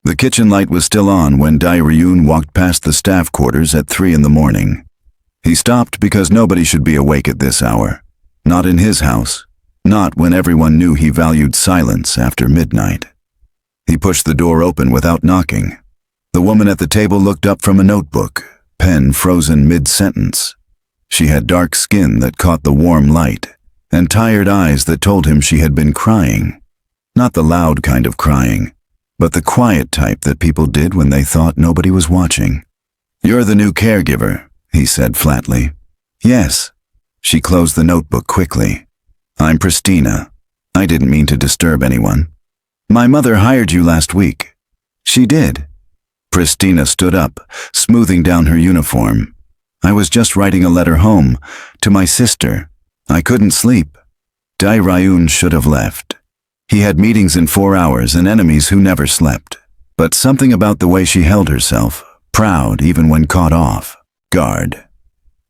The kitchen light was still on when Dae-ryun walked past the staff quarters at 3 in the morning. He stopped because nobody should be awake at this hour. Not in his house. Not when everyone knew he valued silence after midnight. He pushed the door open without knocking. The woman at the table looked up from a notebook, pen frozen mid-sentence. She had dark skin that caught the warm light, and tired eyes that told him she had been crying. Not the loud kind of crying, but the quiet type that people did when they thought nobody was watching. "You're the new caregiver," he said flatly. "Yes." She closed the notebook quickly. "I'm Pristina. I didn't mean to disturb anyone." "My mother hired you last week." "She did." Pristina stood up, smoothing down her uniform. "I was just writing a letter home, to my sister. I couldn't sleep." Dae-ryun should have left. He had meetings in 4 hours and enemies who never slept. But something about the way she held herself, proud even when caught off guard,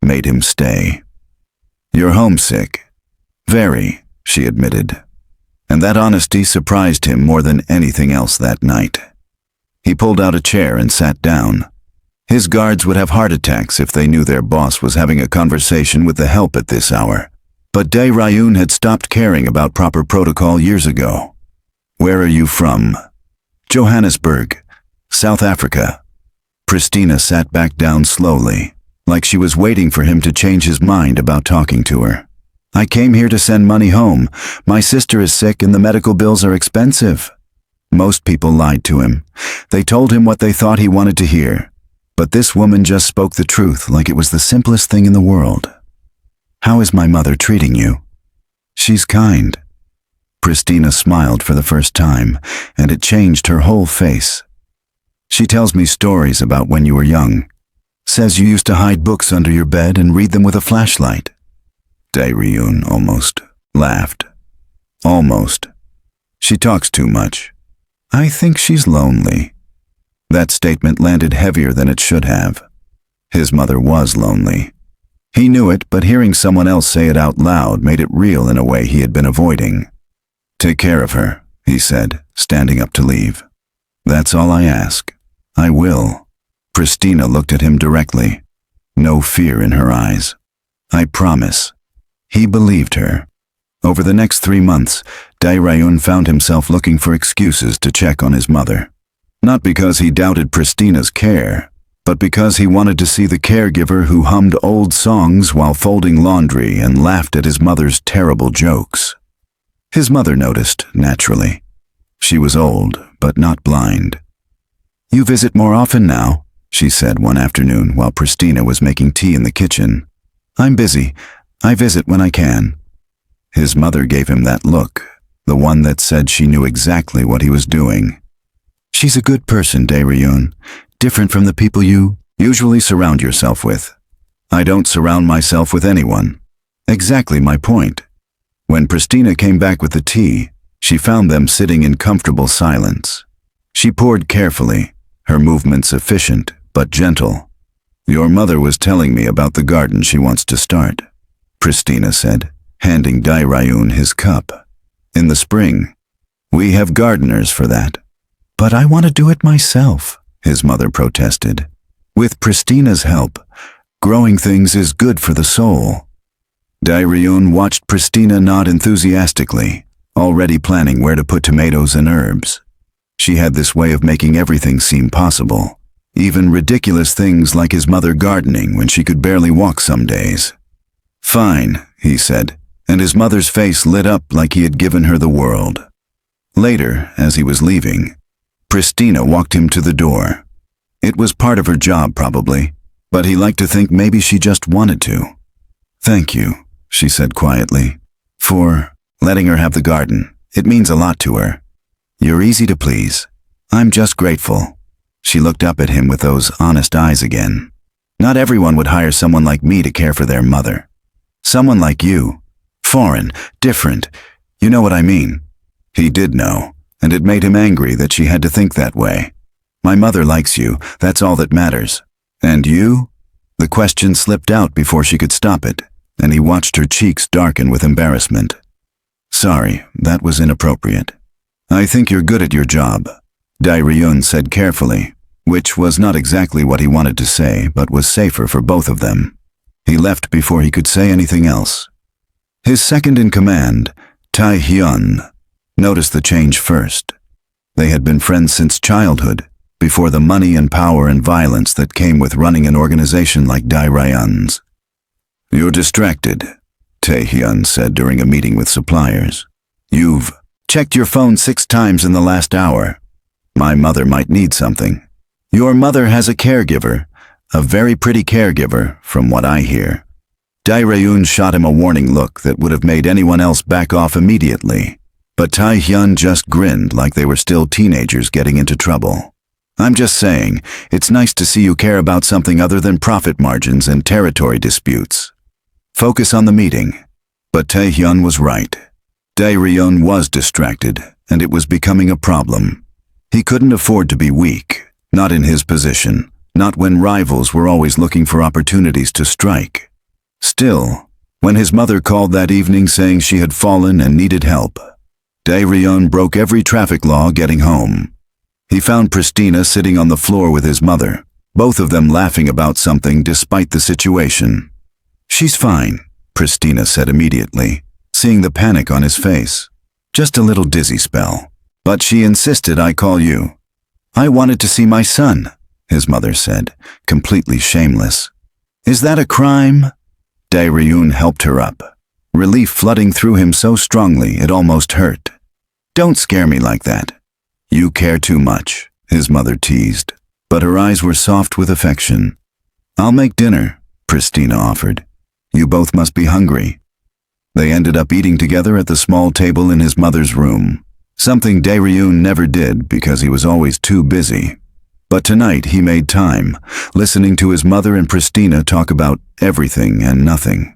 made him stay. "You're homesick." "Very," she admitted. And that honesty surprised him more than anything else that night. He pulled out a chair and sat down. His guards would have heart attacks if they knew their boss was having a conversation with the help at this hour. But Dae-ryun had stopped caring about proper protocol years ago. "Where are you from?" "Johannesburg, South Africa." Pristina sat back down slowly, like she was waiting for him to change his mind about talking to her. "I came here to send money home. My sister is sick and the medical bills are expensive." Most people lied to him. They told him what they thought he wanted to hear. But this woman just spoke the truth like it was the simplest thing in the world. "How is my mother treating you?" "She's kind." Pristina smiled for the first time, and it changed her whole face. "She tells me stories about when you were young. Says you used to hide books under your bed and read them with a flashlight." Dae-ryun almost laughed. "Almost. She talks too much. I think she's lonely." That statement landed heavier than it should have. His mother was lonely. He knew it, but hearing someone else say it out loud made it real in a way he had been avoiding. "Take care of her," he said, standing up to leave. "That's all I ask." "I will." Pristina looked at him directly. No fear in her eyes. "I promise." He believed her. Over the next 3 months, Dae-ryun found himself looking for excuses to check on his mother. Not because he doubted Pristina's care, but because he wanted to see the caregiver who hummed old songs while folding laundry and laughed at his mother's terrible jokes. His mother noticed, naturally. She was old, but not blind. "You visit more often now," she said one afternoon while Pristina was making tea in the kitchen. "I'm busy. I visit when I can." His mother gave him that look, the one that said she knew exactly what he was doing. "She's a good person, Dae-ryun, different from the people you usually surround yourself with." "I don't surround myself with anyone." "Exactly my point." When Pristina came back with the tea, she found them sitting in comfortable silence. She poured carefully, her movements efficient but gentle. "Your mother was telling me about the garden she wants to start," Pristina said, handing Dae-ryun his cup. "In the spring. We have gardeners for that." "But I want to do it myself," his mother protested. "With Pristina's help, growing things is good for the soul." Dae-ryun watched Pristina nod enthusiastically, already planning where to put tomatoes and herbs. She had this way of making everything seem possible, even ridiculous things like his mother gardening when she could barely walk some days. "Fine," he said, and his mother's face lit up like he had given her the world. Later, as he was leaving, Pristina walked him to the door. It was part of her job, probably, but he liked to think maybe she just wanted to. "Thank you," she said quietly, "for letting her have the garden. It means a lot to her. You're easy to please. I'm just grateful." She looked up at him with those honest eyes again. "Not everyone would hire someone like me to care for their mother. Someone like you. Foreign, different. You know what I mean." He did know, and it made him angry that she had to think that way. "My mother likes you, that's all that matters. And you?" The question slipped out before she could stop it, and he watched her cheeks darken with embarrassment. "Sorry, that was inappropriate. I think you're good at your job. Dae-ryun said carefully, which was not exactly what he wanted to say, but was safer for both of them. He left before he could say anything else. His second-in-command, Tae-hyun, noticed the change first. They had been friends since childhood, before the money and power and violence that came with running an organization like Dae-ryun's. "You're distracted," Tae-hyun said during a meeting with suppliers. "You've checked your phone 6 times in the last hour. My mother might need something." "Your mother has a caregiver, a very pretty caregiver, from what I hear." Dae-ryun shot him a warning look that would have made anyone else back off immediately, but Tae-hyun just grinned like they were still teenagers getting into trouble. "I'm just saying, it's nice to see you care about something other than profit margins and territory disputes. Focus on the meeting." But Tae-hyun was right. Dae-ryun was distracted, and it was becoming a problem. He couldn't afford to be weak, not in his position, not when rivals were always looking for opportunities to strike. Still, when his mother called that evening saying she had fallen and needed help, Dae-ryun broke every traffic law getting home. He found Pristina sitting on the floor with his mother, both of them laughing about something despite the situation. "She's fine," Pristina said immediately, seeing the panic on his face. "Just a little dizzy spell. But she insisted I call you." "I wanted to see my son," his mother said, completely shameless. "Is that a crime?" Dae-ryun helped her up, relief flooding through him so strongly it almost hurt. "Don't scare me like that." "You care too much," his mother teased, but her eyes were soft with affection. "I'll make dinner," Pristina offered. "You both must be hungry." They ended up eating together at the small table in his mother's room, something Dae-ryun never did because he was always too busy. But tonight he made time, listening to his mother and Pristina talk about everything and nothing.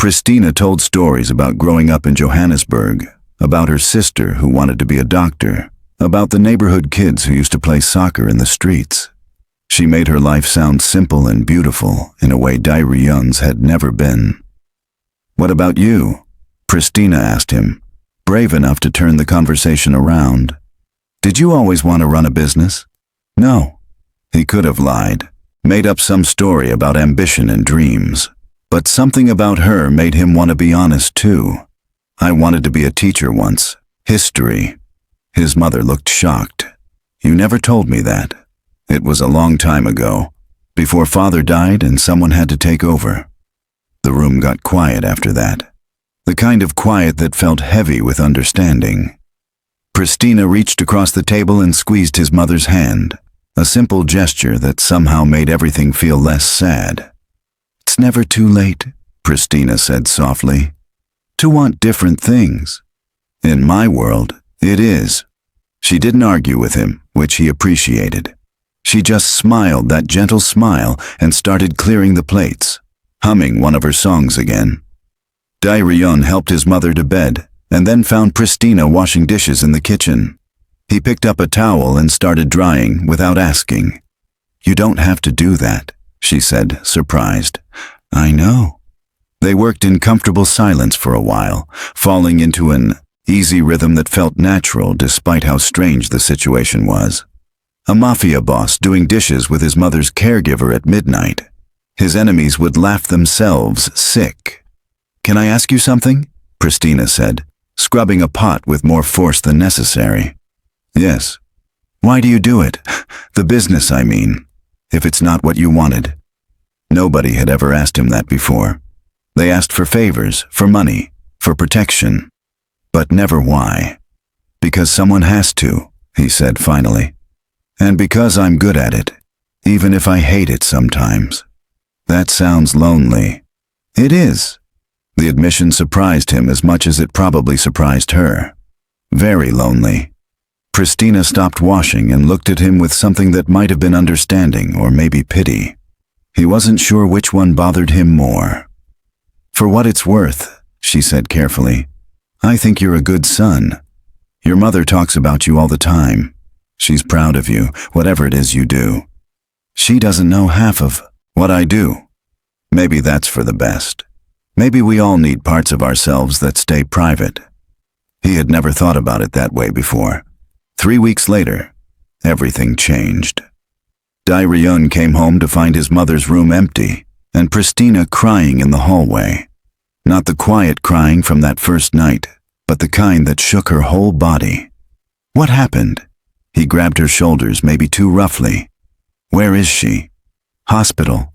Pristina told stories about growing up in Johannesburg, about her sister who wanted to be a doctor, about the neighborhood kids who used to play soccer in the streets. She made her life sound simple and beautiful in a way Dae-ryun's had never been. "What about you?" Pristina asked him, brave enough to turn the conversation around. "Did you always want to run a business?" "No." He could have lied, made up some story about ambition and dreams, but something about her made him want to be honest too. "I wanted to be a teacher once. History." His mother looked shocked. "You never told me that." "It was a long time ago, before father died and someone had to take over." The room got quiet after that, the kind of quiet that felt heavy with understanding. Pristina reached across the table and squeezed his mother's hand, a simple gesture that somehow made everything feel less sad. "It's never too late," Pristina said softly, "to want different things. In my world, it is." She didn't argue with him, which he appreciated. She just smiled that gentle smile and started clearing the plates, humming one of her songs again. Dae-ryun helped his mother to bed and then found Pristina washing dishes in the kitchen. He picked up a towel and started drying without asking. "You don't have to do that," she said, surprised. "I know." They worked in comfortable silence for a while, falling into an easy rhythm that felt natural despite how strange the situation was. A mafia boss doing dishes with his mother's caregiver at midnight. His enemies would laugh themselves sick. "Can I ask you something?" Pristina said, scrubbing a pot with more force than necessary. "Yes." "Why do you do it? The business, I mean, if it's not what you wanted." Nobody had ever asked him that before. They asked for favors, for money, for protection, but never why. "Because someone has to," he said finally. "And because I'm good at it, even if I hate it sometimes." "That sounds lonely." "It is." The admission surprised him as much as it probably surprised her. Very lonely. Pristina stopped washing and looked at him with something that might have been understanding or maybe pity. He wasn't sure which one bothered him more. "For what it's worth," she said carefully, "I think you're a good son. Your mother talks about you all the time. She's proud of you, whatever it is you do. She doesn't know half of what I do. Maybe that's for the best. Maybe we all need parts of ourselves that stay private." He had never thought about it that way before. 3 weeks later, everything changed. Dae-ryun came home to find his mother's room empty, and Pristina crying in the hallway. Not the quiet crying from that first night, but the kind that shook her whole body. What happened? He grabbed her shoulders, maybe too roughly. Where is she? Hospital.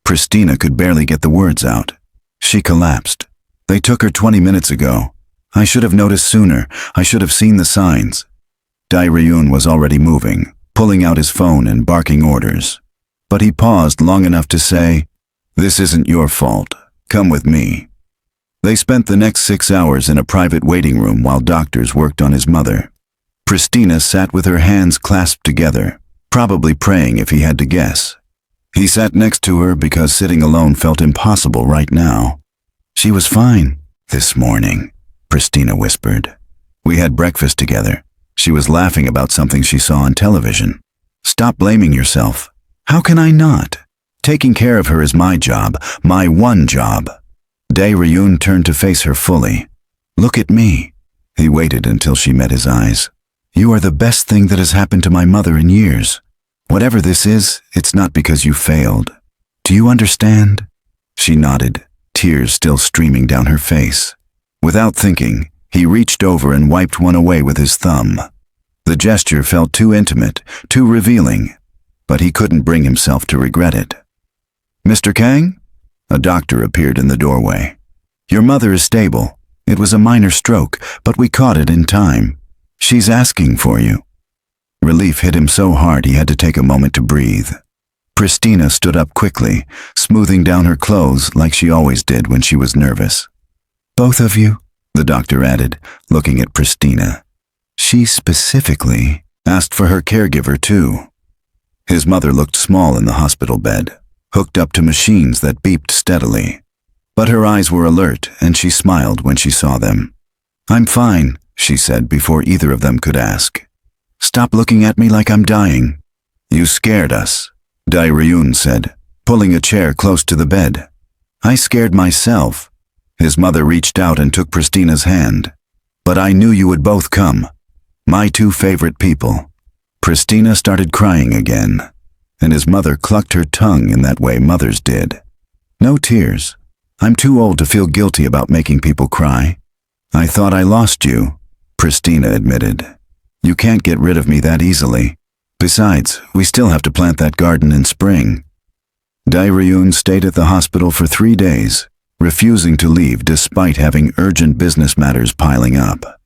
Pristina could barely get the words out. She collapsed. They took her 20 minutes ago. I should have noticed sooner. I should have seen the signs. Dae-ryun was already moving, pulling out his phone and barking orders. But he paused long enough to say, "This isn't your fault. Come with me." They spent the next 6 hours in a private waiting room while doctors worked on his mother. Pristina sat with her hands clasped together, probably praying if he had to guess. He sat next to her because sitting alone felt impossible right now. "She was fine this morning," Pristina whispered. "We had breakfast together. She was laughing about something she saw on television." "Stop blaming yourself." "How can I not? Taking care of her is my job, my one job." Dae-ryun turned to face her fully. "Look at me." He waited until she met his eyes. "You are the best thing that has happened to my mother in years. Whatever this is, it's not because you failed. Do you understand?" She nodded, tears still streaming down her face. Without thinking, he reached over and wiped one away with his thumb. The gesture felt too intimate, too revealing, but he couldn't bring himself to regret it. "Mr. Kang?" A doctor appeared in the doorway. "Your mother is stable. It was a minor stroke, but we caught it in time. She's asking for you." Relief hit him so hard he had to take a moment to breathe. Pristina stood up quickly, smoothing down her clothes like she always did when she was nervous. "Both of you?" the doctor added, looking at Pristina. "She specifically asked for her caregiver too." His mother looked small in the hospital bed, hooked up to machines that beeped steadily. But her eyes were alert, and she smiled when she saw them. "I'm fine," she said before either of them could ask. "Stop looking at me like I'm dying." "You scared us," Dae-ryun said, pulling a chair close to the bed. "I scared myself." His mother reached out and took Pristina's hand. "But I knew you would both come. My two favorite people." Pristina started crying again, and his mother clucked her tongue in that way mothers did. "No tears. I'm too old to feel guilty about making people cry." "I thought I lost you," Pristina admitted. "You can't get rid of me that easily. Besides, we still have to plant that garden in spring." Dae-ryun stayed at the hospital for 3 days, refusing to leave despite having urgent business matters piling up.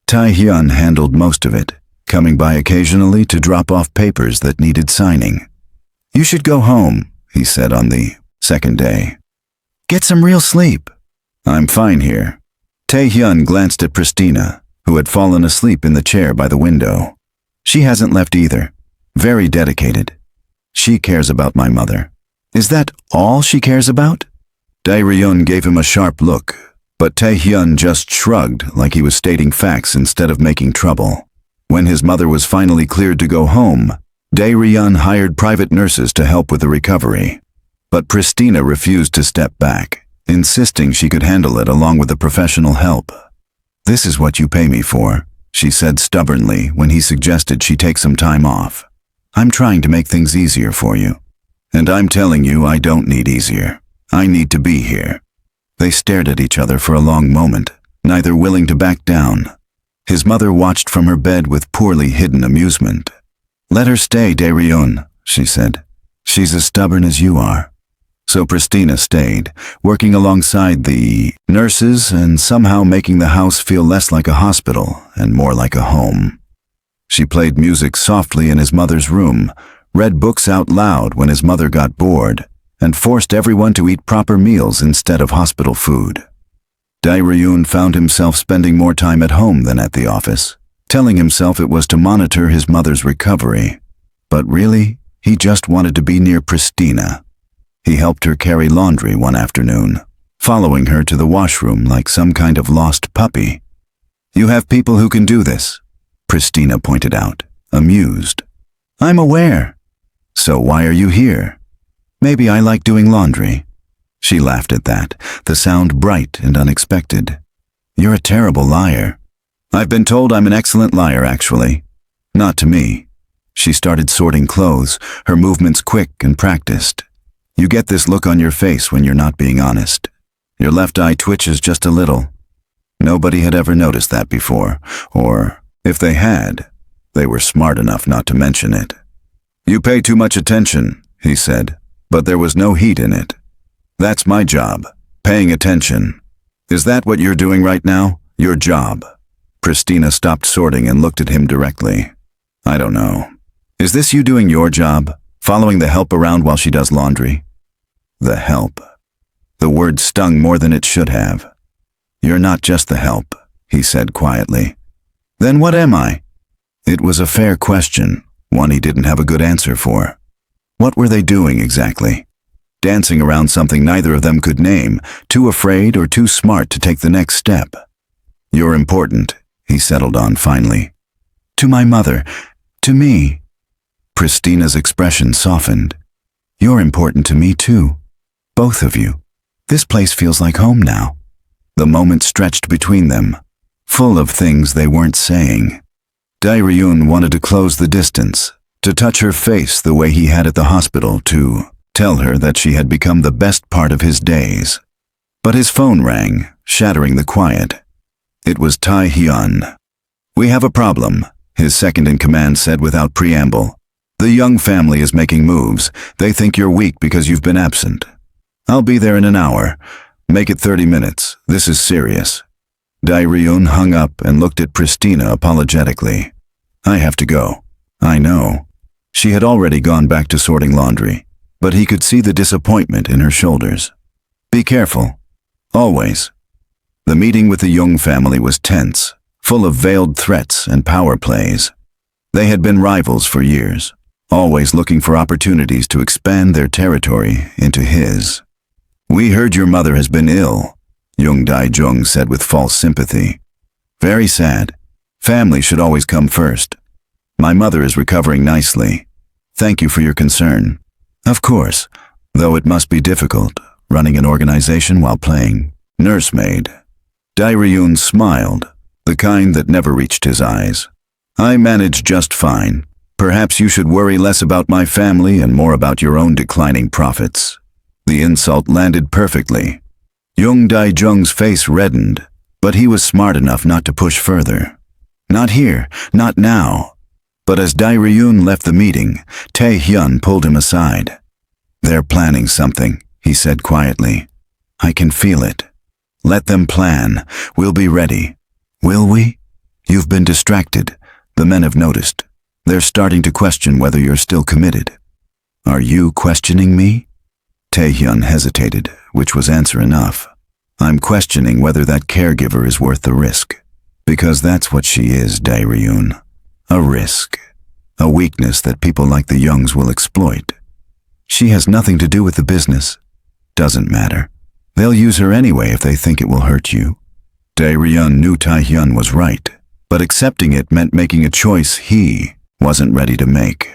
Tae-hyun handled most of it, coming by occasionally to drop off papers that needed signing. "You should go home," he said on the second day. "Get some real sleep." "I'm fine here." Tae-hyun glanced at Pristina, who had fallen asleep in the chair by the window. "She hasn't left either. Very dedicated. She cares about my mother." "Is that all she cares about?" Dae-ryun gave him a sharp look, but Tae-hyun just shrugged like he was stating facts instead of making trouble. When his mother was finally cleared to go home, Dae-ryun hired private nurses to help with the recovery. But Pristina refused to step back, insisting she could handle it along with the professional help. "This is what you pay me for," she said stubbornly when he suggested she take some time off. "I'm trying to make things easier for you. And I'm telling you I don't need easier. I need to be here." They stared at each other for a long moment, neither willing to back down. His mother watched from her bed with poorly hidden amusement. "Let her stay, Dae-ryun," she said. "She's as stubborn as you are." So Pristina stayed, working alongside the nurses and somehow making the house feel less like a hospital and more like a home. She played music softly in his mother's room, read books out loud when his mother got bored, and forced everyone to eat proper meals instead of hospital food. Dae-ryun found himself spending more time at home than at the office, telling himself it was to monitor his mother's recovery. But really, he just wanted to be near Pristina. He helped her carry laundry one afternoon, following her to the washroom like some kind of lost puppy. "You have people who can do this," Pristina pointed out, amused. "I'm aware. So why are you here?" "Maybe I like doing laundry." She laughed at that, the sound bright and unexpected. "You're a terrible liar." "I've been told I'm an excellent liar, actually." "Not to me." She started sorting clothes, her movements quick and practiced. You get this look on your face when you're not being honest. Your left eye twitches just a little. Nobody had ever noticed that before, or, if they had, they were smart enough not to mention it. You pay too much attention, he said, but there was no heat in it. That's my job, paying attention. Is that what you're doing right now? Your job? Pristina stopped sorting and looked at him directly. I don't know. Is this you doing your job, following the help around while she does laundry? The help. The word stung more than it should have. You're not just the help, he said quietly. Then what am I? It was a fair question, one he didn't have a good answer for. What were they doing exactly? Dancing around something neither of them could name, too afraid or too smart to take the next step. You're important, he settled on finally. To my mother, to me. Pristina's expression softened. You're important to me too. Both of you. This place feels like home now. The moment stretched between them, full of things they weren't saying. Dae-ryun wanted to close the distance, to touch her face the way he had at the hospital, to tell her that she had become the best part of his days. But his phone rang, shattering the quiet. It was Tae-hyun. We have a problem, his second-in-command said without preamble. The Young family is making moves. They think you're weak because you've been absent. I'll be there in an hour. Make it 30 minutes. This is serious. Dae-ryun hung up and looked at Pristina apologetically. I have to go. I know. She had already gone back to sorting laundry, but he could see the disappointment in her shoulders. Be careful. Always. The meeting with the Young family was tense, full of veiled threats and power plays. They had been rivals for years, always looking for opportunities to expand their territory into his. We heard your mother has been ill, Young Dae-jung said with false sympathy. Very sad. Family should always come first. My mother is recovering nicely. Thank you for your concern. Of course, though it must be difficult, running an organization while playing nursemaid. Dae-ryun smiled, the kind that never reached his eyes. I manage just fine. Perhaps you should worry less about my family and more about your own declining profits. The insult landed perfectly. Young Dae-jung's face reddened, but he was smart enough not to push further. Not here, not now. But as Dae-ryun left the meeting, Tae-hyun pulled him aside. They're planning something, he said quietly. I can feel it. Let them plan. We'll be ready. Will we? You've been distracted. The men have noticed. They're starting to question whether you're still committed. Are you questioning me? Tae-hyun hesitated, which was answer enough. I'm questioning whether that caregiver is worth the risk. Because that's what she is, Dae-ryun. A risk. A weakness that people like the Youngs will exploit. She has nothing to do with the business. Doesn't matter. They'll use her anyway if they think it will hurt you. Dae-ryun knew Tae-hyun was right, but accepting it meant making a choice he wasn't ready to make.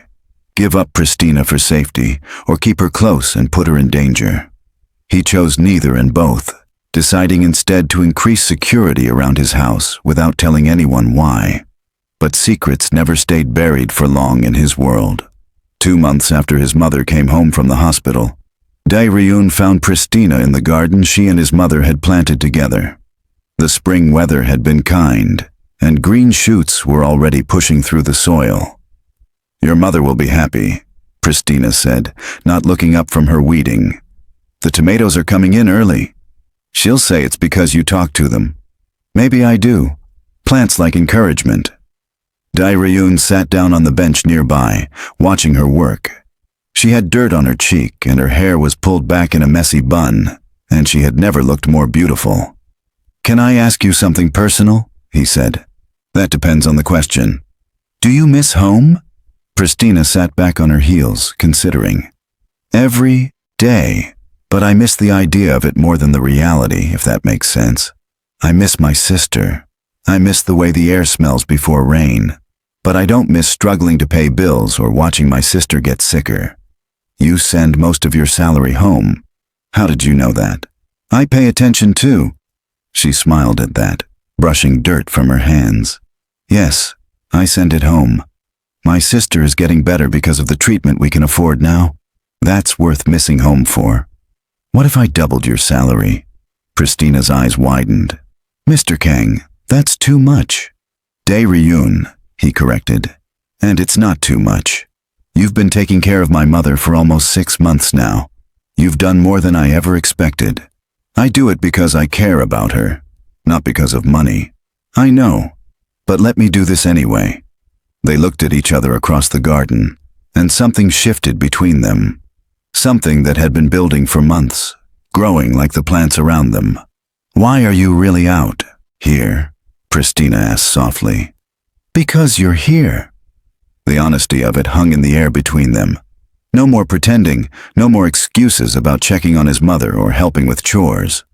Give up Pristina for safety, or keep her close and put her in danger. He chose neither and both, deciding instead to increase security around his house without telling anyone why. But secrets never stayed buried for long in his world. 2 months after his mother came home from the hospital, Dae-ryun found Pristina in the garden she and his mother had planted together. The spring weather had been kind, and green shoots were already pushing through the soil. Your mother will be happy, Pristina said, not looking up from her weeding. The tomatoes are coming in early. She'll say it's because you talk to them. Maybe I do. Plants like encouragement. Dae-ryun sat down on the bench nearby, watching her work. She had dirt on her cheek and her hair was pulled back in a messy bun, and she had never looked more beautiful. Can I ask you something personal? He said. That depends on the question. Do you miss home? Pristina sat back on her heels, considering. Every day, but I miss the idea of it more than the reality, if that makes sense. I miss my sister. I miss the way the air smells before rain. But I don't miss struggling to pay bills or watching my sister get sicker. You send most of your salary home. How did you know that? I pay attention too. She smiled at that, brushing dirt from her hands. Yes, I send it home. My sister is getting better because of the treatment we can afford now. That's worth missing home for. What if I doubled your salary? Pristina's eyes widened. Mr. Kang, that's too much. Dae-ryun, he corrected. And it's not too much. You've been taking care of my mother for almost 6 months now. You've done more than I ever expected. I do it because I care about her, not because of money. I know, but let me do this anyway. They looked at each other across the garden, and something shifted between them. Something that had been building for months, growing like the plants around them. Why are you really out here? Pristina asked softly. Because you're here. The honesty of it hung in the air between them. No more pretending, no more excuses about checking on his mother or helping with chores.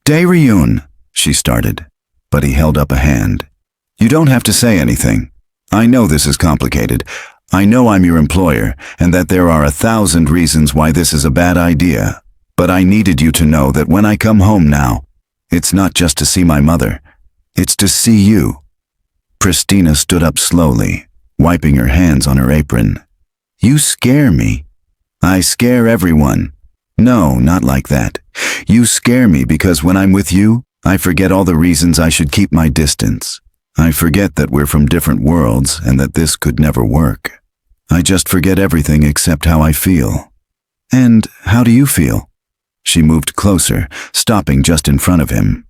Dae-ryun, she started, but he held up a hand. You don't have to say anything. I know this is complicated. I know I'm your employer and that there are 1,000 reasons why this is a bad idea. But I needed you to know that when I come home now, it's not just to see my mother. It's to see you. Pristina stood up slowly, wiping her hands on her apron. You scare me. I scare everyone. No, not like that. You scare me because when I'm with you, I forget all the reasons I should keep my distance. I forget that we're from different worlds and that this could never work. I just forget everything except how I feel. And how do you feel? She moved closer, stopping just in front of him.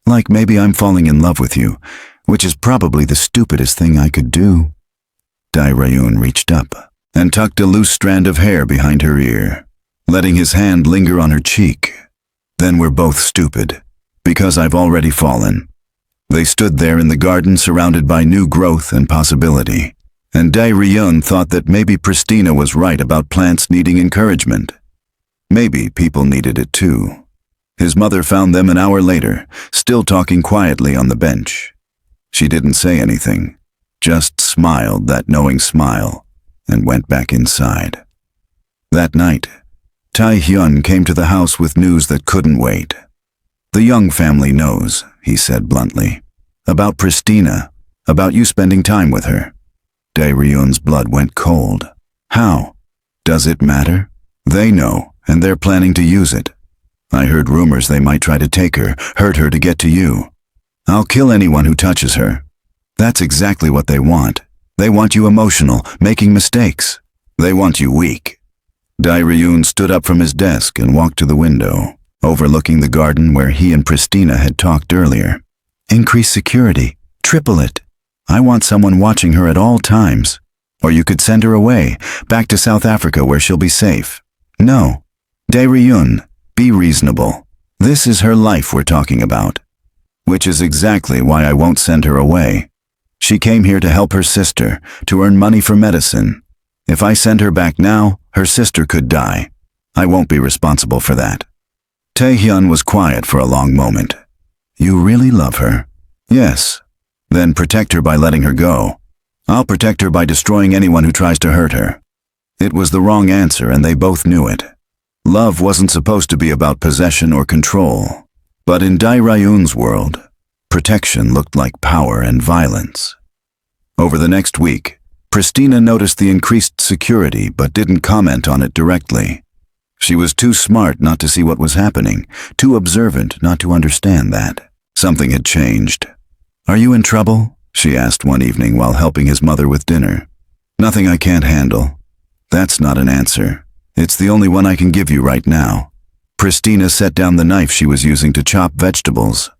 Like maybe I'm falling in love with you, which is probably the stupidest thing I could do. Dae-ryun reached up and tucked a loose strand of hair behind her ear, letting his hand linger on her cheek. Then we're both stupid, because I've already fallen. They stood there in the garden surrounded by new growth and possibility, and Dae-ryun thought that maybe Pristina was right about plants needing encouragement. Maybe people needed it too. His mother found them an hour later, still talking quietly on the bench. She didn't say anything, just smiled that knowing smile, and went back inside. That night, Tae-hyun came to the house with news that couldn't wait. The Young family knows, he said bluntly. About Pristina, about you spending time with her. Dae-ryun's blood went cold. How? Does it matter? They know, and they're planning to use it. I heard rumors they might try to take her, hurt her to get to you. I'll kill anyone who touches her. That's exactly what they want. They want you emotional, making mistakes. They want you weak. Dae-ryun stood up from his desk and walked to the window, overlooking the garden where he and Pristina had talked earlier. Increase security. Triple it. I want someone watching her at all times. Or you could send her away, back to South Africa where she'll be safe. No. Dae-ryun, be reasonable. This is her life we're talking about. Which is exactly why I won't send her away. She came here to help her sister, to earn money for medicine. If I send her back now, her sister could die. I won't be responsible for that. Tae-hyun was quiet for a long moment. You really love her? Yes. Then protect her by letting her go. I'll protect her by destroying anyone who tries to hurt her. It was the wrong answer and they both knew it. Love wasn't supposed to be about possession or control. But in Dae-ryun's world, protection looked like power and violence. Over the next week, Pristina noticed the increased security but didn't comment on it directly. She was too smart not to see what was happening, too observant not to understand that. Something had changed. Are you in trouble? She asked one evening while helping his mother with dinner. Nothing I can't handle. That's not an answer. It's the only one I can give you right now. Pristina set down the knife she was using to chop vegetables.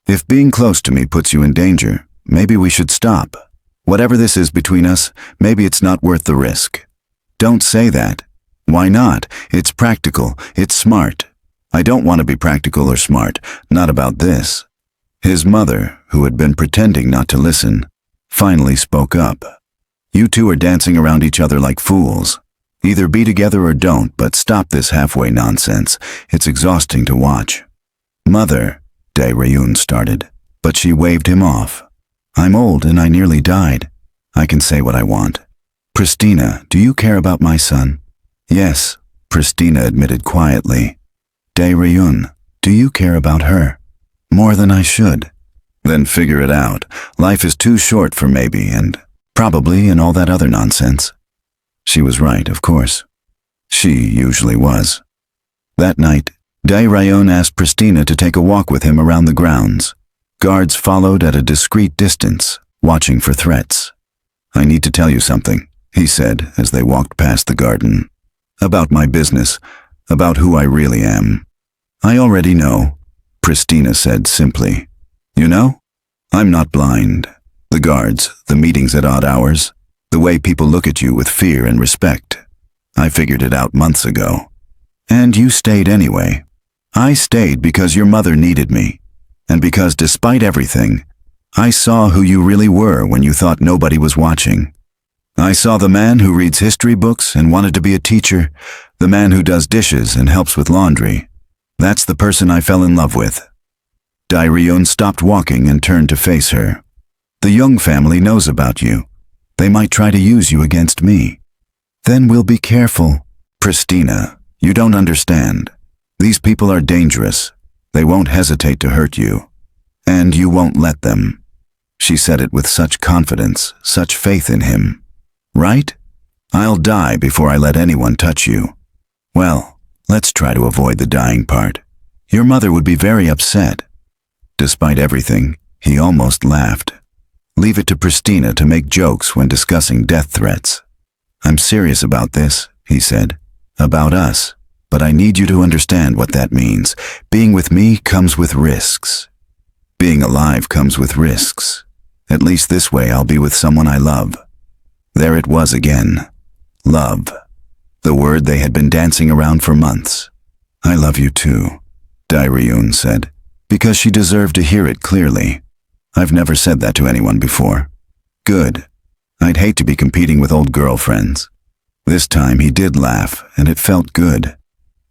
If being close to me puts you in danger, maybe we should stop. Whatever this is between us, maybe it's not worth the risk. Don't say that. Why not? It's practical. It's smart. I don't want to be practical or smart. Not about this. His mother, who had been pretending not to listen, finally spoke up. You two are dancing around each other like fools. Either be together or don't, but stop this halfway nonsense. It's exhausting to watch. Mother, Dae-ryun started, but she waved him off. I'm old and I nearly died. I can say what I want. Pristina, do you care about my son? Yes, Pristina admitted quietly. Dae-ryun, do you care about her? More than I should. Then figure it out. Life is too short for maybe, and Probably, and all that other nonsense. She was right, of course. She usually was. That night, Dae-ryun asked Pristina to take a walk with him around the grounds. Guards followed at a discreet distance, watching for threats. "I need to tell you something," he said as they walked past the garden. "About my business, about who I really am." "I already know," Pristina said simply. "You know? I'm not blind. The guards, the meetings at odd hours, the way people look at you with fear and respect. I figured it out months ago. And you stayed anyway. I stayed because your mother needed me, and because despite everything, I saw who you really were when you thought nobody was watching. I saw the man who reads history books and wanted to be a teacher, the man who does dishes and helps with laundry. That's the person I fell in love with." Dae-ryun stopped walking and turned to face her. "The Young family knows about you. They might try to use you against me." "Then we'll be careful." "Pristina, you don't understand. These people are dangerous. They won't hesitate to hurt you. And you won't let them." She said it with such confidence, such faith in him. "Right? I'll die before I let anyone touch you." "Well, let's try to avoid the dying part. Your mother would be very upset." Despite everything, he almost laughed. "Leave it to Pristina to make jokes when discussing death threats." "I'm serious about this," he said. "About us. But I need you to understand what that means. Being with me comes with risks. Being alive comes with risks. At least this way I'll be with someone I love." There it was again. Love. The word they had been dancing around for months. "I love you too," Dae-ryun said, because she deserved to hear it clearly. "I've never said that to anyone before." "Good. I'd hate to be competing with old girlfriends." This time he did laugh, and it felt good.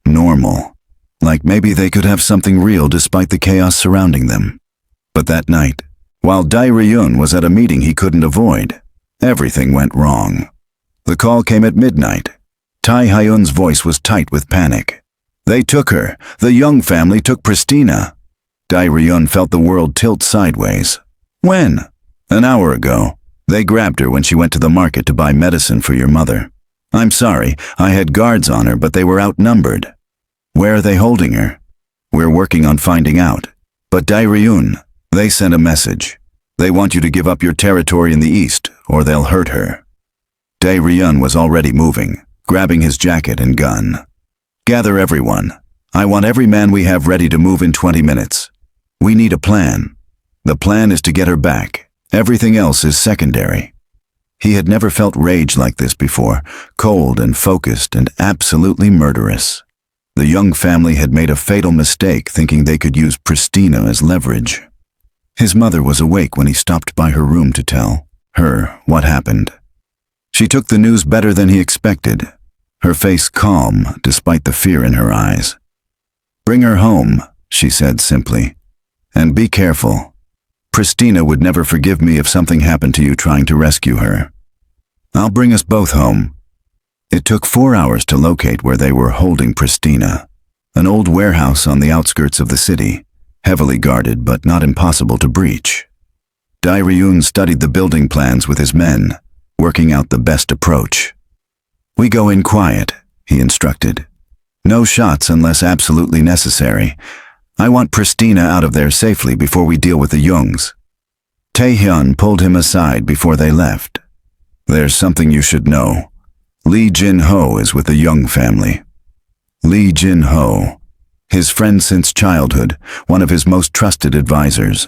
Normal. Like maybe they could have something real despite the chaos surrounding them. But that night, while Dae-ryun was at a meeting he couldn't avoid, everything went wrong. The call came at midnight. Tae-hyun's voice was tight with panic. "They took her. The Young family took Pristina." Dae-ryun felt the world tilt sideways. "When?" "An hour ago. They grabbed her when she went to the market to buy medicine for your mother. I'm sorry, I had guards on her, but they were outnumbered." "Where are they holding her?" "We're working on finding out. But Dae-ryun, they sent a message. They want you to give up your territory in the east, or they'll hurt her." Dae-ryun was already moving, grabbing his jacket and gun. "Gather everyone. I want every man we have ready to move in 20 minutes. We need a plan. The plan is to get her back. Everything else is secondary." He had never felt rage like this before, cold and focused and absolutely murderous. The Young family had made a fatal mistake thinking they could use Pristina as leverage. His mother was awake when he stopped by her room to tell her what happened. She took the news better than he expected, her face calm despite the fear in her eyes. "Bring her home," she said simply. "And be careful. Pristina would never forgive me if something happened to you trying to rescue her. I'll bring us both home." It took 4 hours to locate where they were holding Pristina, an old warehouse on the outskirts of the city, heavily guarded but not impossible to breach. Dae-ryun studied the building plans with his men, working out the best approach. "We go in quiet," he instructed. "No shots unless absolutely necessary. I want Pristina out of there safely before we deal with the Youngs." Tae-hyun pulled him aside before they left. "There's something you should know. Lee Jin-ho is with the Young family." Lee Jin-ho, his friend since childhood, one of his most trusted advisors.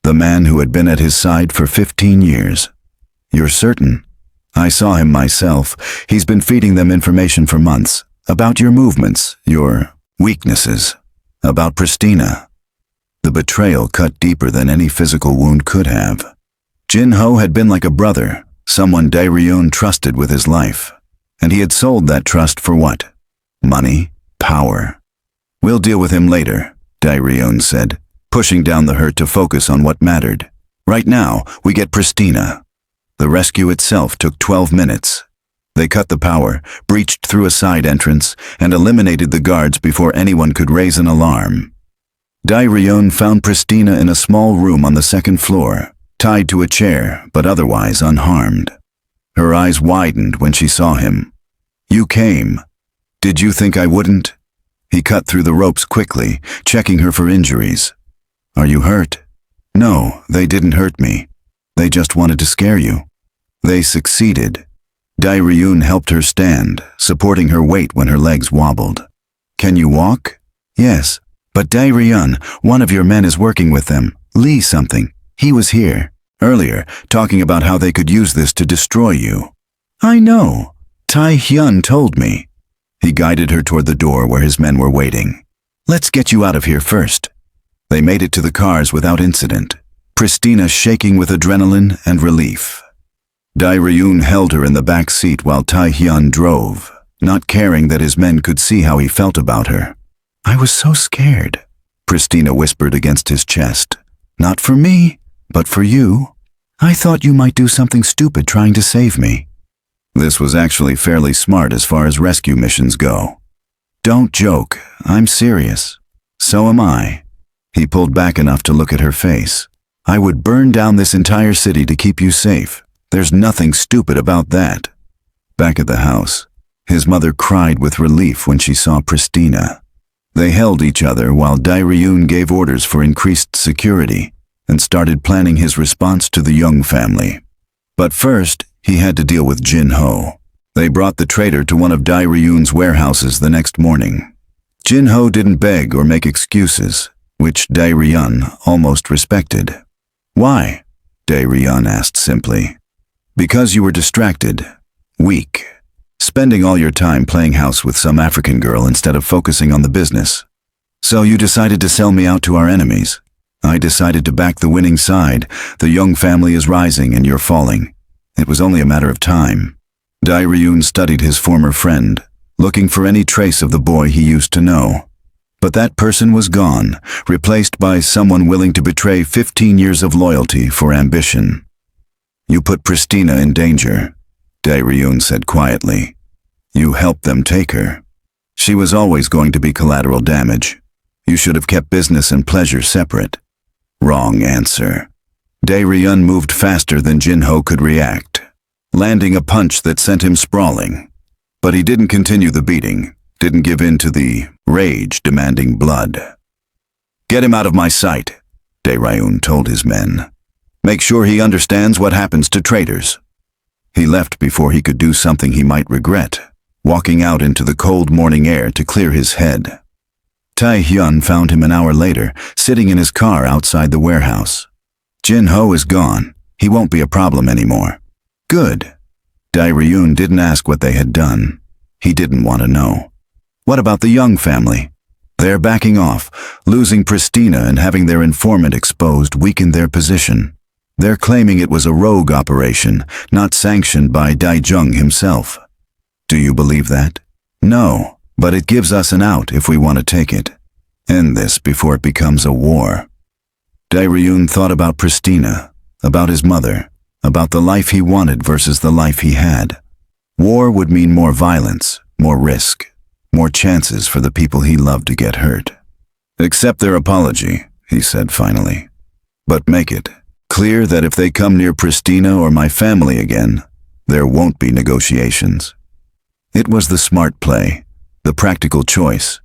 The man who had been at his side for 15 years. "You're certain?" "I saw him myself. He's been feeding them information for months. About your movements, your weaknesses. About Pristina." The betrayal cut deeper than any physical wound could have. Jin-ho had been like a brother, someone Dae-ryun trusted with his life. And he had sold that trust for what? Money? Power? "We'll deal with him later," Dae-ryun said, pushing down the hurt to focus on what mattered. "Right now, we get Pristina." The rescue itself took 12 minutes. They cut the power, breached through a side entrance, and eliminated the guards before anyone could raise an alarm. Dae-ryun found Pristina in a small room on the second floor, tied to a chair, but otherwise unharmed. Her eyes widened when she saw him. "You came. Did you think I wouldn't?" He cut through the ropes quickly, checking her for injuries. "Are you hurt?" "No, they didn't hurt me. They just wanted to scare you." They succeeded. Dae-ryun helped her stand, supporting her weight when her legs wobbled. "Can you walk?" "Yes, but Dae-ryun, one of your men is working with them. Lee something. He was here earlier, talking about how they could use this to destroy you." "I know. Tae-hyun told me." He guided her toward the door where his men were waiting. "Let's get you out of here first." They made it to the cars without incident, Pristina shaking with adrenaline and relief. Dae-ryun held her in the back seat while Tae-hyun drove, not caring that his men could see how he felt about her. "I was so scared," Pristina whispered against his chest. "Not for me, but for you. I thought you might do something stupid trying to save me." This was actually fairly smart as far as rescue missions go. "Don't joke, I'm serious." "So am I." He pulled back enough to look at her face. "I would burn down this entire city to keep you safe. There's nothing stupid about that." Back at the house, his mother cried with relief when she saw Pristina. They held each other while Dae-ryun gave orders for increased security and started planning his response to the Young family. But first, he had to deal with Jin-ho. They brought the traitor to one of Dae-ryun's warehouses the next morning. Jin-ho didn't beg or make excuses, which Dae-ryun almost respected. "Why?" Dae-ryun asked simply. "Because you were distracted, weak, spending all your time playing house with some African girl instead of focusing on the business. So you decided to sell me out to our enemies. I decided to back the winning side. The Young family is rising and you're falling. It was only a matter of time." Dae-ryun studied his former friend, looking for any trace of the boy he used to know. But that person was gone, replaced by someone willing to betray 15 years of loyalty for ambition. "You put Pristina in danger," Dae-ryun said quietly. "You helped them take her. She was always going to be collateral damage. You should have kept business and pleasure separate." Wrong answer. Dae-ryun moved faster than Jin-ho could react, landing a punch that sent him sprawling. But he didn't continue the beating, didn't give in to the rage demanding blood. "Get him out of my sight," Dae-ryun told his men. "Make sure he understands what happens to traitors." He left before he could do something he might regret, walking out into the cold morning air to clear his head. Tae-hyun found him an hour later, sitting in his car outside the warehouse. "Jin-ho is gone. He won't be a problem anymore." "Good." Dae-ryun didn't ask what they had done. He didn't want to know. "What about the Young family?" "They're backing off. Losing Pristina and having their informant exposed weakened their position. They're claiming it was a rogue operation, not sanctioned by Dae-jung himself." "Do you believe that?" "No, but it gives us an out if we want to take it. End this before it becomes a war." Dae-ryun thought about Pristina, about his mother, about the life he wanted versus the life he had. War would mean more violence, more risk, more chances for the people he loved to get hurt. "Accept their apology," he said finally. "But make it clear that if they come near Pristina or my family again, there won't be negotiations." It was the smart play, the practical choice,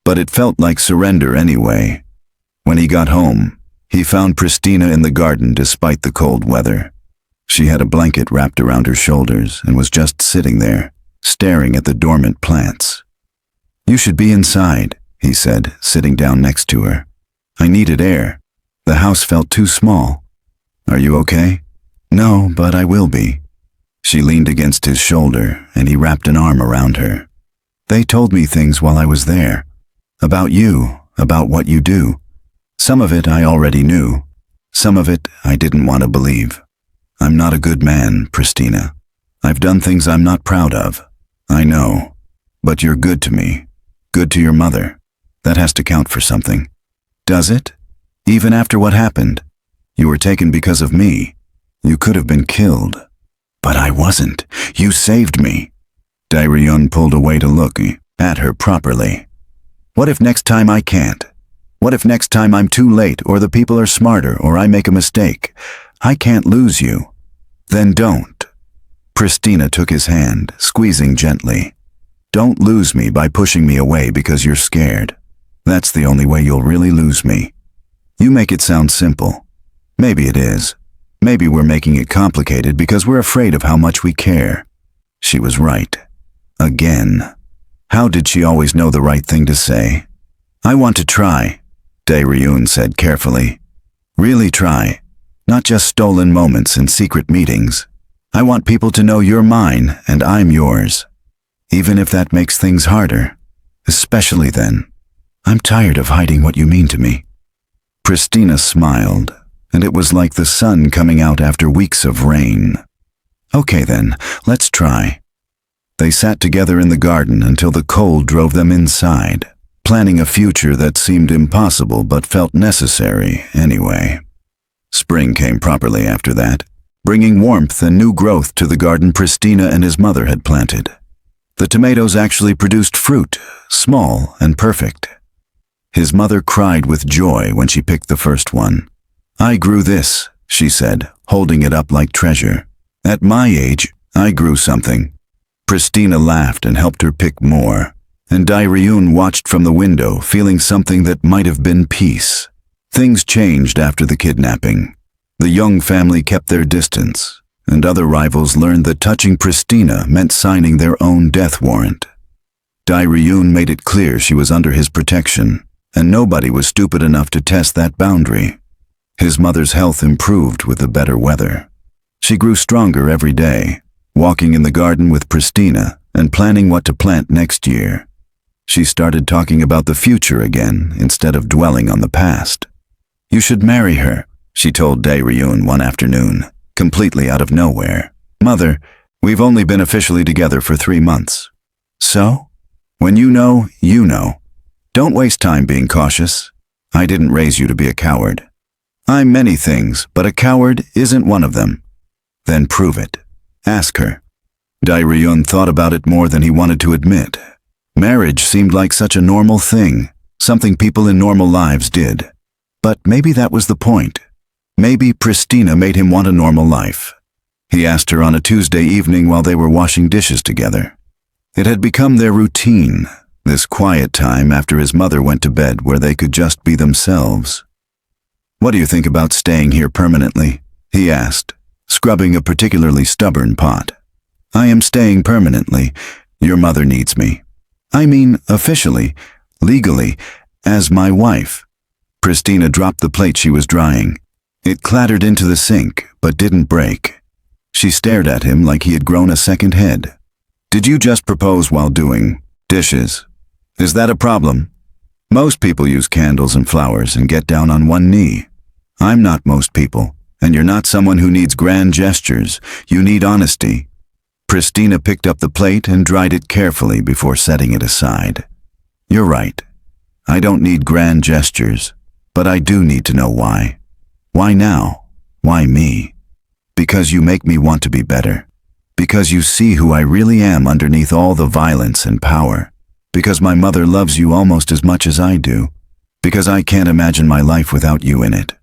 but it felt like surrender anyway. When he got home, he found Pristina in the garden despite the cold weather. She had a blanket wrapped around her shoulders and was just sitting there, staring at the dormant plants. "You should be inside," he said, sitting down next to her. "I needed air. The house felt too small. Are you okay?" "No, but I will be." She leaned against his shoulder, and he wrapped an arm around her. "They told me things while I was there. About you, about what you do. Some of it I already knew. Some of it I didn't want to believe. I'm not a good man, Pristina. I've done things I'm not proud of. I know. But you're good to me. Good to your mother. That has to count for something." "Does it? Even after what happened? You were taken because of me. You could have been killed." "But I wasn't. You saved me." Dae-ryun pulled away to look at her properly. "What if next time I can't? What if next time I'm too late or the people are smarter or I make a mistake? I can't lose you. Then don't. Pristina took his hand, squeezing gently. Don't lose me by pushing me away because you're scared. That's the only way you'll really lose me. You make it sound simple. Maybe it is. Maybe we're making it complicated because we're afraid of how much we care. She was right. Again. How did she always know the right thing to say? I want to try, Dae-ryun said carefully. Really try. Not just stolen moments and secret meetings. I want people to know you're mine and I'm yours. Even if that makes things harder. Especially then. I'm tired of hiding what you mean to me. Pristina smiled, and it was like the sun coming out after weeks of rain. Okay then, let's try. They sat together in the garden until the cold drove them inside, planning a future that seemed impossible but felt necessary anyway. Spring came properly after that, bringing warmth and new growth to the garden Pristina and his mother had planted. The tomatoes actually produced fruit, small and perfect. His mother cried with joy when she picked the first one. I grew this, she said, holding it up like treasure. At my age, I grew something. Pristina laughed and helped her pick more, and Dae-ryun watched from the window, feeling something that might have been peace. Things changed after the kidnapping. The young family kept their distance, and other rivals learned that touching Pristina meant signing their own death warrant. Dae-ryun made it clear she was under his protection, and nobody was stupid enough to test that boundary. His mother's health improved with the better weather. She grew stronger every day, walking in the garden with Pristina and planning what to plant next year. She started talking about the future again instead of dwelling on the past. You should marry her, she told Dae-ryun one afternoon, completely out of nowhere. Mother, we've only been officially together for 3 months. So? When you know, you know. Don't waste time being cautious. I didn't raise you to be a coward. I'm many things, but a coward isn't one of them. Then prove it. Ask her. Dae-ryun thought about it more than he wanted to admit. Marriage seemed like such a normal thing, something people in normal lives did. But maybe that was the point. Maybe Pristina made him want a normal life. He asked her on a Tuesday evening while they were washing dishes together. It had become their routine, this quiet time after his mother went to bed where they could just be themselves. What do you think about staying here permanently? He asked, scrubbing a particularly stubborn pot. I am staying permanently. Your mother needs me. I mean, officially, legally, as my wife. Pristina dropped the plate she was drying. It clattered into the sink, but didn't break. She stared at him like he had grown a second head. Did you just propose while doing dishes? Is that a problem? Most people use candles and flowers and get down on one knee. I'm not most people, and you're not someone who needs grand gestures. You need honesty. Pristina picked up the plate and dried it carefully before setting it aside. You're right. I don't need grand gestures, but I do need to know why. Why now? Why me? Because you make me want to be better. Because you see who I really am underneath all the violence and power. Because my mother loves you almost as much as I do. Because I can't imagine my life without you in it.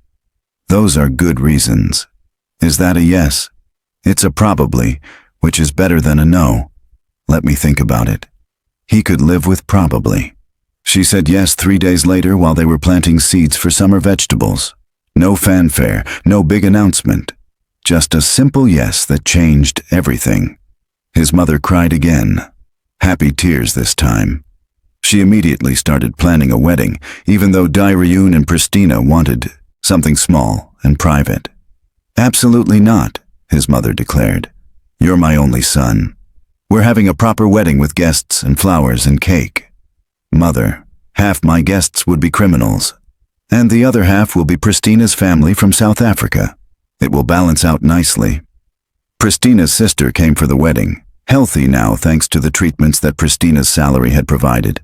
Those are good reasons. Is that a yes? It's a probably, which is better than a no. Let me think about it. He could live with probably. She said yes 3 days later while they were planting seeds for summer vegetables. No fanfare, no big announcement. Just a simple yes that changed everything. His mother cried again. Happy tears this time. She immediately started planning a wedding, even though Dae-ryun and Pristina wanted something small and private. Absolutely not, his mother declared. You're my only son. We're having a proper wedding with guests and flowers and cake. Mother, half my guests would be criminals, and the other half will be Pristina's family from South Africa. It will balance out nicely. Pristina's sister came for the wedding, healthy now thanks to the treatments that Pristina's salary had provided.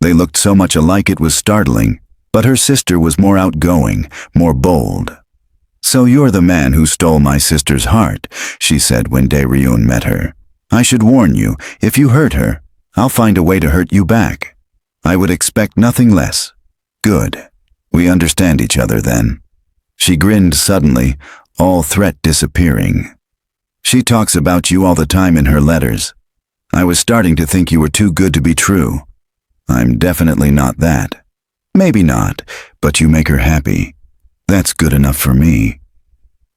They looked so much alike it was startling, but her sister was more outgoing, more bold. So you're the man who stole my sister's heart, she said when Dae-ryun met her. I should warn you, if you hurt her, I'll find a way to hurt you back. I would expect nothing less. Good. We understand each other then. She grinned suddenly, all threat disappearing. She talks about you all the time in her letters. I was starting to think you were too good to be true. I'm definitely not that. Maybe not, but you make her happy. That's good enough for me.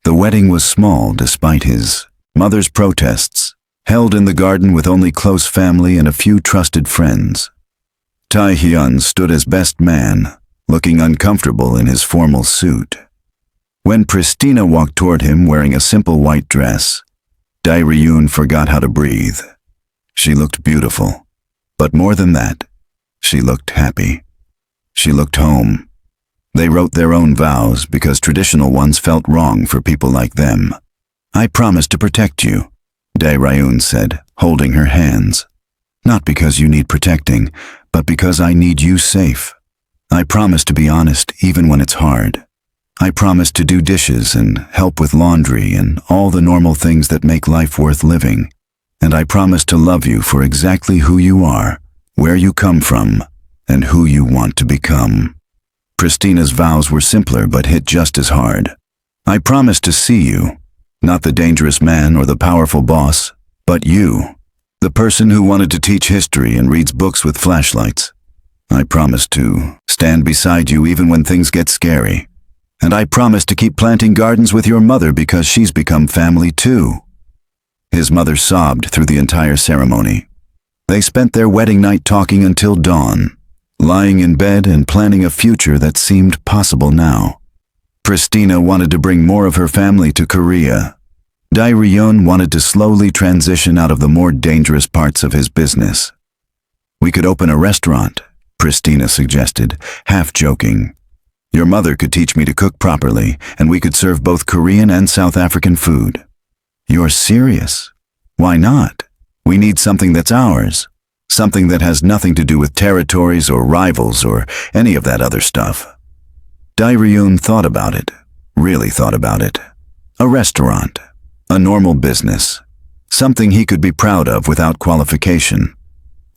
The wedding was small despite his mother's protests, held in the garden with only close family and a few trusted friends. Tae-hyun stood as best man, looking uncomfortable in his formal suit. When Pristina walked toward him wearing a simple white dress, Dae-ryun forgot how to breathe. She looked beautiful, but more than that, she looked happy. She looked home. They wrote their own vows because traditional ones felt wrong for people like them. I promise to protect you, Dae-ryun said, holding her hands. Not because you need protecting, but because I need you safe. I promise to be honest even when it's hard. I promise to do dishes and help with laundry and all the normal things that make life worth living. And I promise to love you for exactly who you are, where you come from, and who you want to become. Pristina's vows were simpler but hit just as hard. I promise to see you, not the dangerous man or the powerful boss, but you, the person who wanted to teach history and reads books with flashlights. I promise to stand beside you even when things get scary. And I promise to keep planting gardens with your mother because she's become family too. His mother sobbed through the entire ceremony. They spent their wedding night talking until dawn, lying in bed and planning a future that seemed possible now. Pristina wanted to bring more of her family to Korea. Dae-ryun wanted to slowly transition out of the more dangerous parts of his business. We could open a restaurant, Pristina suggested, half joking. Your mother could teach me to cook properly, and we could serve both Korean and South African food. You're serious? Why not? We need something that's ours. Something that has nothing to do with territories or rivals or any of that other stuff. Dae-ryun thought about it, really thought about it. A restaurant. A normal business. Something he could be proud of without qualification.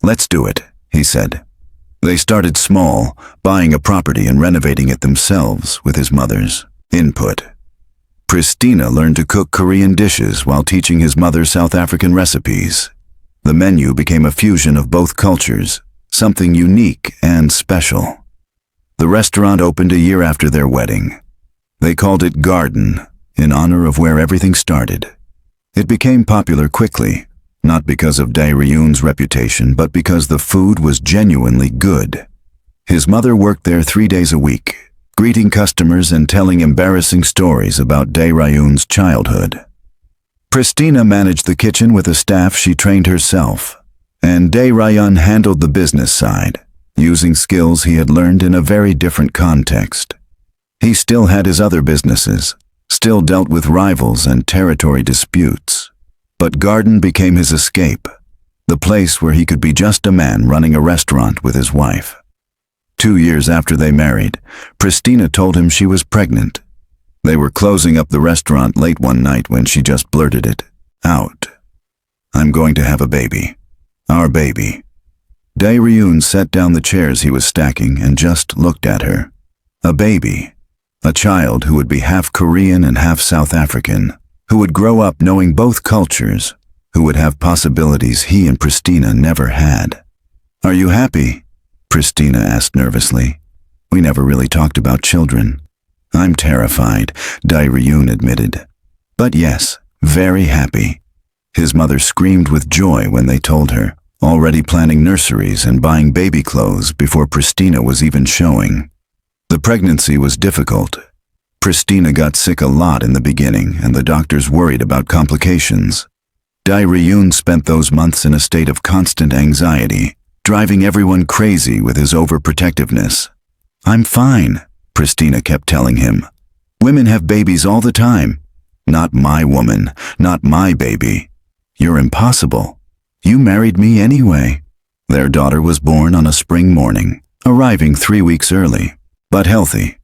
Let's do it, he said. They started small, buying a property and renovating it themselves with his mother's input. Pristina learned to cook Korean dishes while teaching his mother South African recipes. The menu became a fusion of both cultures, something unique and special. The restaurant opened a year after their wedding. They called it Garden, in honor of where everything started. It became popular quickly, not because of Dae-ryun's reputation, but because the food was genuinely good. His mother worked there 3 days a week, greeting customers and telling embarrassing stories about Dae-ryun's childhood. Pristina managed the kitchen with a staff she trained herself, and Dae-ryun handled the business side, using skills he had learned in a very different context. He still had his other businesses, still dealt with rivals and territory disputes. But Garden became his escape, the place where he could be just a man running a restaurant with his wife. 2 years after they married, Pristina told him she was pregnant. They were closing up the restaurant late one night when she just blurted it out. I'm going to have a baby. Our baby. Dae-ryun set down the chairs he was stacking and just looked at her. A baby. A child who would be half Korean and half South African, who would grow up knowing both cultures, who would have possibilities he and Pristina never had. Are you happy? Pristina asked nervously. We never really talked about children. I'm terrified, Dae-ryun admitted. But yes, very happy. His mother screamed with joy when they told her, already planning nurseries and buying baby clothes before Pristina was even showing. The pregnancy was difficult. Pristina got sick a lot in the beginning, and the doctors worried about complications. Dae-ryun spent those months in a state of constant anxiety, driving everyone crazy with his overprotectiveness. I'm fine, Pristina kept telling him. Women have babies all the time. Not my woman, not my baby. You're impossible. You married me anyway. Their daughter was born on a spring morning, arriving 3 weeks early, but healthy.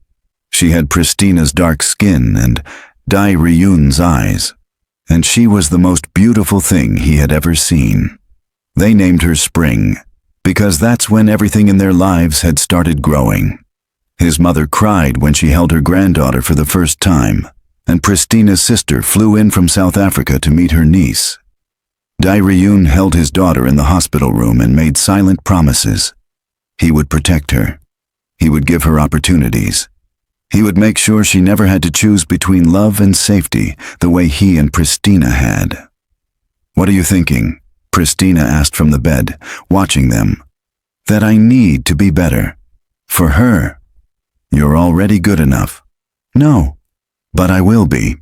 She had Pristina's dark skin and Dae-ryun's eyes, and she was the most beautiful thing he had ever seen. They named her Spring, because that's when everything in their lives had started growing. His mother cried when she held her granddaughter for the first time, and Pristina's sister flew in from South Africa to meet her niece. Dae-ryun held his daughter in the hospital room and made silent promises. He would protect her. He would give her opportunities. He would make sure she never had to choose between love and safety the way he and Pristina had. "What are you thinking?" Pristina asked from the bed, watching them. "That I need to be better. For her. You're already good enough." "No, but I will be."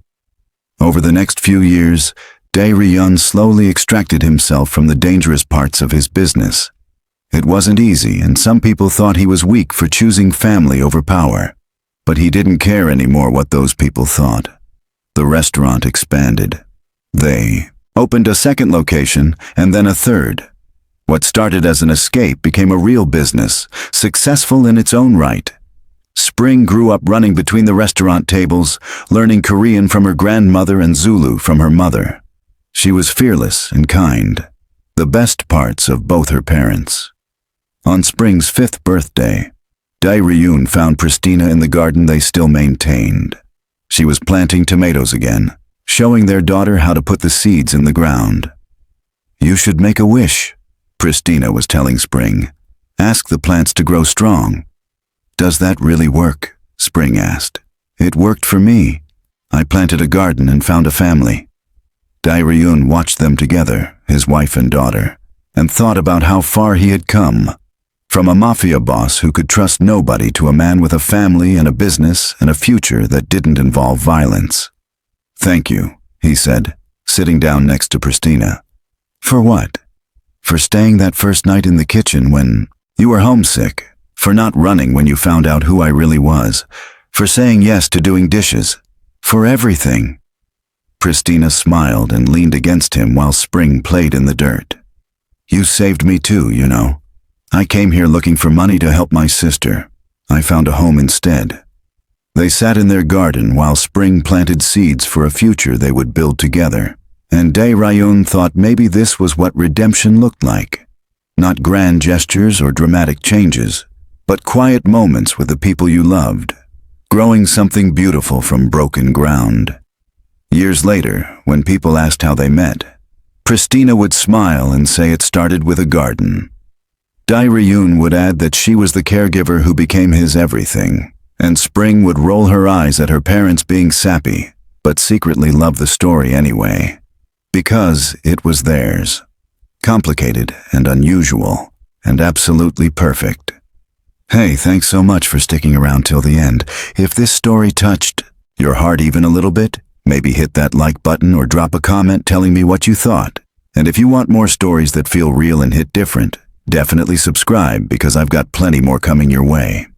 Over the next few years, Dae-ryun slowly extracted himself from the dangerous parts of his business. It wasn't easy, and some people thought he was weak for choosing family over power. But he didn't care anymore what those people thought. The restaurant expanded. They opened a second location and then a third. What started as an escape became a real business, successful in its own right. Spring grew up running between the restaurant tables, learning Korean from her grandmother and Zulu from her mother. She was fearless and kind, the best parts of both her parents. On Spring's 5th birthday, Dae-ryun found Pristina in the garden they still maintained. She was planting tomatoes again, showing their daughter how to put the seeds in the ground. "You should make a wish," Pristina was telling Spring. "Ask the plants to grow strong." "Does that really work?" Spring asked. "It worked for me. I planted a garden and found a family." Dae-ryun watched them together, his wife and daughter, and thought about how far he had come. From a mafia boss who could trust nobody to a man with a family and a business and a future that didn't involve violence. "Thank you," he said, sitting down next to Pristina. "For what?" "For staying that first night in the kitchen when you were homesick, for not running when you found out who I really was, for saying yes to doing dishes, for everything." Pristina smiled and leaned against him while Spring played in the dirt. "You saved me too, you know. I came here looking for money to help my sister. I found a home instead." They sat in their garden while Spring planted seeds for a future they would build together. And Dae-ryun thought maybe this was what redemption looked like. Not grand gestures or dramatic changes, but quiet moments with the people you loved, growing something beautiful from broken ground. Years later, when people asked how they met, Pristina would smile and say it started with a garden. Dae-ryun would add that she was the caregiver who became his everything, and Spring would roll her eyes at her parents being sappy, but secretly love the story anyway. Because it was theirs. Complicated and unusual, and absolutely perfect. Hey, thanks so much for sticking around till the end. If this story touched your heart even a little bit, maybe hit that like button or drop a comment telling me what you thought. And if you want more stories that feel real and hit different, definitely subscribe because I've got plenty more coming your way.